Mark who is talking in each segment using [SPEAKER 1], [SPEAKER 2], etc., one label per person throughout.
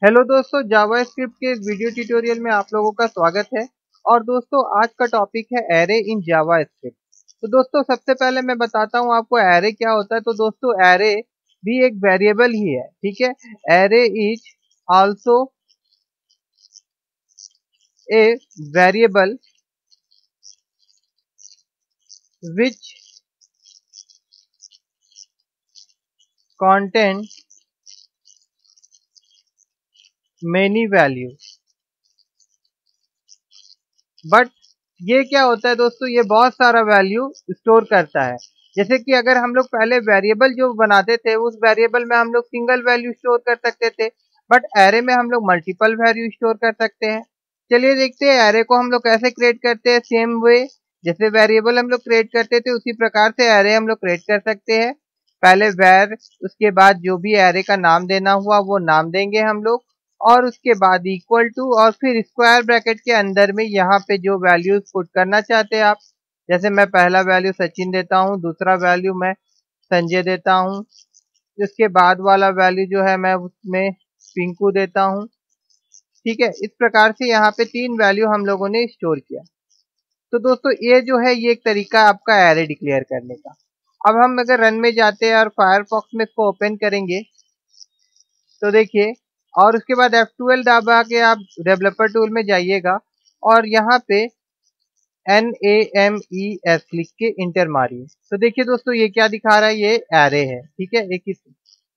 [SPEAKER 1] Hello दोस्तों, JavaScript के इस वीडियो ट्यूटोरियल में आप लोगों का स्वागत है। और दोस्तों, आज का टॉपिक है एरे इन जावास्क्रिप्ट। तो दोस्तों, सबसे पहले मैं बताता हूँ आपको एरे क्या होता है। तो दोस्तों, एरे भी एक वेरिएबल ही है, ठीक है। Array is also a variable which contain many value. But ये क्या होता है दोस्तों, ये बहुत सारा वैल्यू स्टोर करता है। जैसे कि अगर हम लोग पहले वेरिएबल जो बनाते थे, उस वेरिएबल में हम लोग सिंगल वैल्यू स्टोर कर सकते थे, बट एरे में हम लोग मल्टीपल वैल्यू स्टोर कर सकते हैं। चलिए देखते हैं एरे को हम लोग कैसे क्रिएट करते हैं। सेम वे जैसे वेरिएबल हम लोग क्रिएट करते थे, उसी प्रकार से एरे हम लोग क्रिएट कर सकते हैं। पहले वेर, उसके बाद जो भी एरे का नाम देना हुआ वो नाम देंगे हम लोग, और उसके बाद इक्वल टू, और फिर स्क्वायर ब्रैकेट के अंदर में यहाँ पे जो वैल्यूज पुट करना चाहते हैं आप। जैसे मैं पहला वैल्यू सचिन देता हूँ, दूसरा वैल्यू मैं संजय देता हूँ, उसके बाद वाला वैल्यू जो है मैं उसमें पिंकू देता हूँ। ठीक है, इस प्रकार से यहाँ पे 3 वैल्यू हम लोगों ने स्टोर किया। तो दोस्तों, ये जो है ये एक तरीका आपका एरे डिक्लेयर करने का। अब हम अगर रन में जाते हैं और फायरफॉक्स में इसको ओपन करेंगे, तो देखिए, और उसके बाद F12 दबा के आप डेवलपर टूल में जाइएगा और यहाँ पे NAMES लिख के इंटर मारिए। तो देखिए दोस्तों, ये क्या दिखा रहा है, ये एरे है। ठीक है,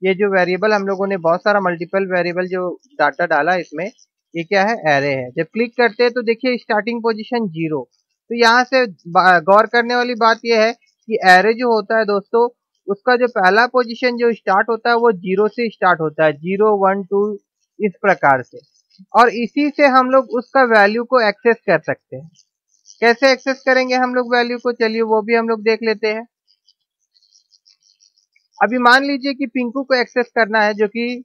[SPEAKER 1] ये जो वेरिएबल हम लोगों ने बहुत सारा मल्टीपल वेरिएबल जो डाटा डाला इसमें, ये क्या है, एरे है। जब क्लिक करते हैं तो देखिए स्टार्टिंग पोजीशन 0। तो यहाँ से गौर करने वाली बात यह है कि एरे जो होता है दोस्तों, उसका जो पहला पोजीशन जो स्टार्ट होता है वो 0 से स्टार्ट होता है, 0 1 2 इस प्रकार से। और इसी से हम लोग उसका वैल्यू को एक्सेस कर सकते हैं। कैसे एक्सेस करेंगे हम लोग वैल्यू को, चलिए वो भी हम लोग देख लेते हैं। अभी मान लीजिए कि पिंकू को एक्सेस करना है, जो कि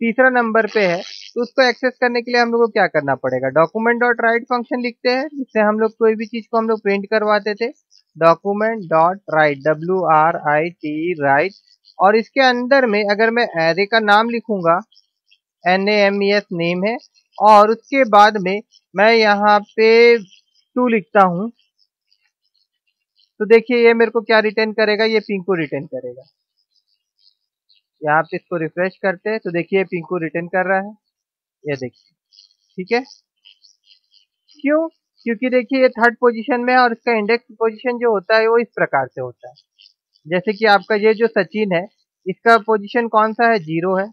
[SPEAKER 1] तीसरा नंबर पे है। तो उसको एक्सेस करने के लिए हम लोग को क्या करना पड़ेगा, डॉक्यूमेंट डॉट राइट फंक्शन लिखते हैं, जिससे हम लोग कोई भी चीज को हम लोग प्रिंट करवाते थे। Document dot right, WRIT right. और इसके अंदर में अगर मैं एरे का नाम लिखूंगा, NAMES नेम है, और उसके बाद में मैं यहाँ पे 2 लिखता हूँ। तो देखिए ये मेरे को क्या रिटर्न करेगा, ये पिंकू रिटर्न करेगा। यहाँ पे इसको रिफ्रेश करते हैं तो देखिए पिंकू रिटर्न कर रहा है, ये देखिए। ठीक है, क्यों? क्योंकि देखिए ये थर्ड पोजीशन में है और इसका इंडेक्स पोजीशन जो होता है वो इस प्रकार से होता है। जैसे कि आपका ये जो सचिन है, इसका पोजीशन कौन सा है, 0 है।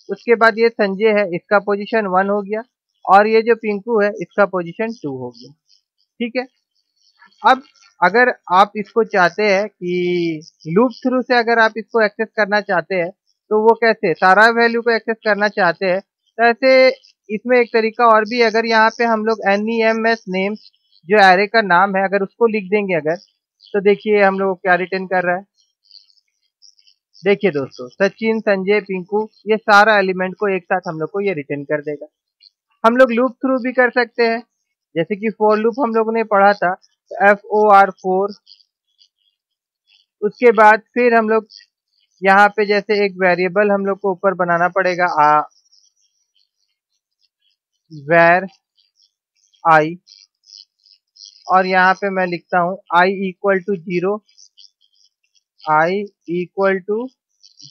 [SPEAKER 1] उसके बाद ये संजय है, इसका पोजीशन 1 हो गया। और ये जो पिंकू है, इसका पोजीशन 2 हो गया। ठीक है, अब अगर आप इसको चाहते हैं कि लूप थ्रू से अगर आप इसको एक्सेस करना चाहते हैं, तो वो कैसे, सारा वैल्यू को एक्सेस करना चाहते हैं, तो ऐसे इसमें एक तरीका और भी। अगर यहाँ पे हम लोग NEMS नेम जो एरे का नाम है, अगर उसको लिख देंगे अगर, तो देखिए हम लोग क्या रिटर्न कर रहा है। देखिए दोस्तों, सचिन संजय पिंकू, ये सारा एलिमेंट को एक साथ हम लोग को ये रिटर्न कर देगा। हम लोग लूप थ्रू भी कर सकते हैं, जैसे कि फॉर लूप हम लोगों ने पढ़ा था, FOR 4। उसके बाद फिर हम लोग यहाँ पे जैसे एक वेरिएबल हम लोग को ऊपर बनाना पड़ेगा, वेर आई। और यहाँ पे मैं लिखता हूँ I equal to 0, I equal to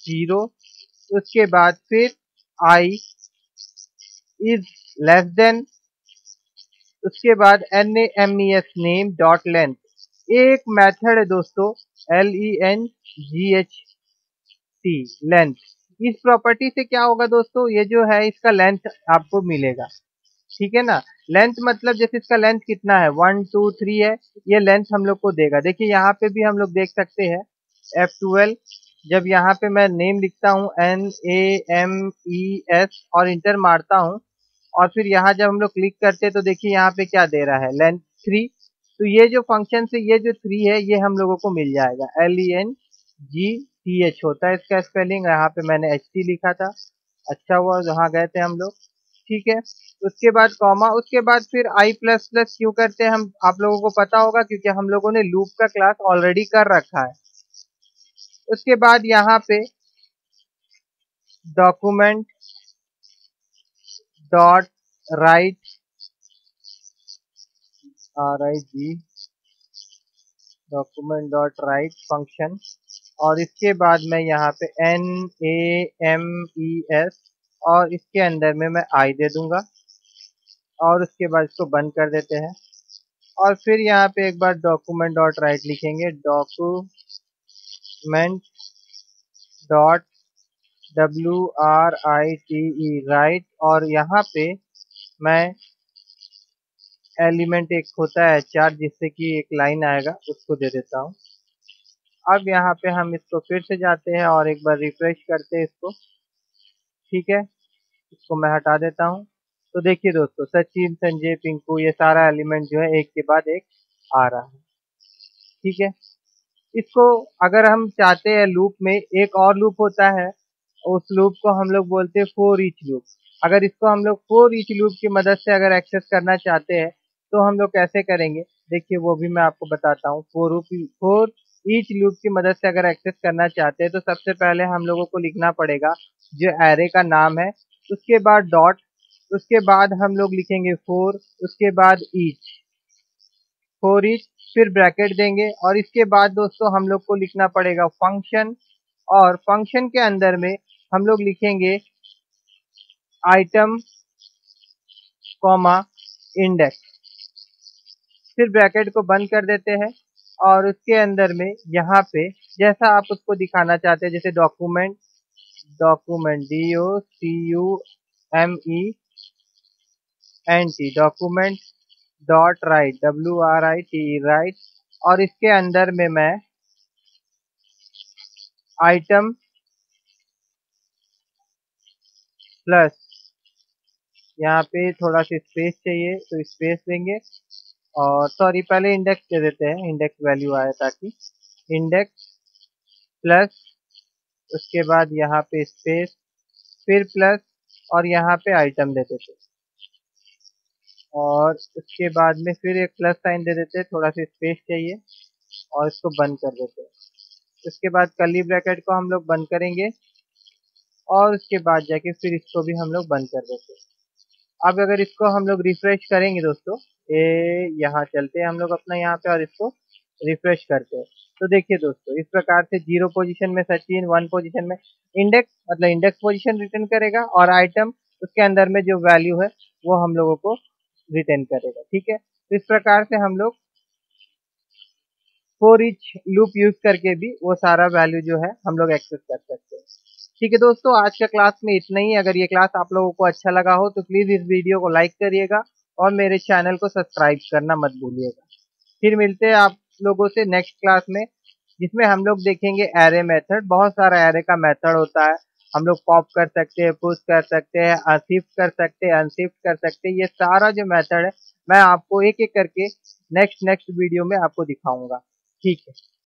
[SPEAKER 1] 0। उसके बाद फिर I इज लेस देन, उसके बाद NAMES नेम डॉट लेंथ। एक मेथड है दोस्तों, LENGHT लेंथ। इस प्रॉपर्टी से क्या होगा दोस्तों, ये जो है इसका लेंथ आपको मिलेगा। ठीक है ना, लेंथ मतलब जैसे इसका लेंथ कितना है, 1 2 3 है, ये लेंथ हम लोग को देगा। देखिए यहाँ पे भी हम लोग देख सकते हैं F12। जब यहाँ पे मैं नेम लिखता हूँ NAMES और इंटर मारता हूँ, और फिर यहाँ जब हम लोग क्लिक करते हैं तो देखिए यहाँ पे क्या दे रहा है, लेंथ 3। तो ये जो फंक्शन से ये जो 3 है, ये हम लोगों को मिल जाएगा। LENGTH होता है इसका स्पेलिंग, यहाँ पे मैंने HT लिखा था, अच्छा हुआ वहाँ गए थे हम लोग। ठीक है, उसके बाद कॉमा, उसके बाद फिर I प्लस प्लस क्यों करते हैं हम, आप लोगों को पता होगा, क्योंकि हम लोगों ने लूप का क्लास ऑलरेडी कर रखा है। उसके बाद यहाँ पे document dot right RIG document dot right function, और इसके बाद मैं यहाँ पे NAMES और इसके अंदर में मैं I दे दूंगा और उसके बाद इसको बंद कर देते हैं। और फिर यहाँ पे एक बार डॉक्यूमेंट डॉट राइट लिखेंगे, डॉक्यूमेंट डॉट WRITE राइट, और यहाँ पे मैं एलिमेंट एक होता है चार जिससे कि एक लाइन आएगा उसको दे देता हूँ। अब यहाँ पे हम इसको फिर से जाते हैं और एक बार रिफ्रेश करते हैं इसको। ठीक है, इसको मैं हटा देता हूँ। तो देखिए दोस्तों, सचिन, संजय, पिंकू, ये सारा एलिमेंट जो है एक के बाद एक आ रहा है। ठीक है, इसको अगर हम चाहते हैं लूप में, एक और लूप होता है, उस लूप को हम लोग बोलते हैं फोर ईच लूप। अगर इसको हम लोग फोर ईच लूप की मदद से अगर एक्सेस करना चाहते हैं तो हम लोग कैसे करेंगे, देखिए वो भी मैं आपको बताता हूँ। फोर ईच लूप की मदद से अगर एक्सेस करना चाहते हैं तो सबसे पहले हम लोगों को लिखना पड़ेगा जो एरे का नाम है, उसके बाद डॉट, उसके बाद हम लोग लिखेंगे फोर, उसके बाद ईच, फोर ईच, फिर ब्रैकेट देंगे, और इसके बाद दोस्तों हम लोग को लिखना पड़ेगा फंक्शन, और फंक्शन के अंदर में हम लोग लिखेंगे आइटम कॉमा इंडेक्स, फिर ब्रैकेट को बंद कर देते हैं और उसके अंदर में यहाँ पे जैसा आप उसको दिखाना चाहते हैं, जैसे document DOCUMENT document dot right WRITE right, और इसके अंदर में मैं आइटम प्लस, यहाँ पे थोड़ा सा स्पेस चाहिए तो स्पेस देंगे, और सॉरी पहले इंडेक्स दे देते हैं, इंडेक्स वैल्यू आए ताकि, इंडेक्स प्लस, उसके बाद यहाँ पे स्पेस, फिर प्लस, और यहाँ पे आइटम दे देते हैं, और उसके बाद में फिर एक प्लस साइन दे देते हैं, थोड़ा सा स्पेस चाहिए, और इसको बंद कर देते हैं। उसके बाद कर्ली ब्रैकेट को हम लोग बंद करेंगे और उसके बाद जाके फिर इसको भी हम लोग बंद कर देते हैं। अब अगर इसको हम लोग रिफ्रेश करेंगे दोस्तों, ये यहाँ चलते हैं हम लोग अपना यहाँ पे और इसको रिफ्रेश करते हैं, तो देखिए दोस्तों इस प्रकार से 0 पोजीशन में सचिन, 1 पोजीशन में इंडेक्स, मतलब इंडेक्स पोजीशन रिटर्न करेगा, और आइटम उसके अंदर में जो वैल्यू है वो हम लोगों को रिटर्न करेगा। ठीक है, तो इस प्रकार से हम लोग फोर ईच लूप यूज करके भी वो सारा वैल्यू जो है हम लोग एक्सेस कर सकते हैं। ठीक है दोस्तों, आज का क्लास में इतना ही। अगर ये क्लास आप लोगों को अच्छा लगा हो तो प्लीज इस वीडियो को लाइक करिएगा और मेरे चैनल को सब्सक्राइब करना मत भूलिएगा। फिर मिलते हैं आप लोगों से नेक्स्ट क्लास में, जिसमें हम लोग देखेंगे एरे मेथड। बहुत सारा एरे का मेथड होता है, हम लोग पॉप कर सकते हैं, पुश कर सकते हैं, शिफ्ट कर सकते हैं, अनशिफ्ट कर सकते हैं। ये सारा जो मेथड है मैं आपको एक एक करके नेक्स्ट वीडियो में आपको दिखाऊंगा। ठीक है।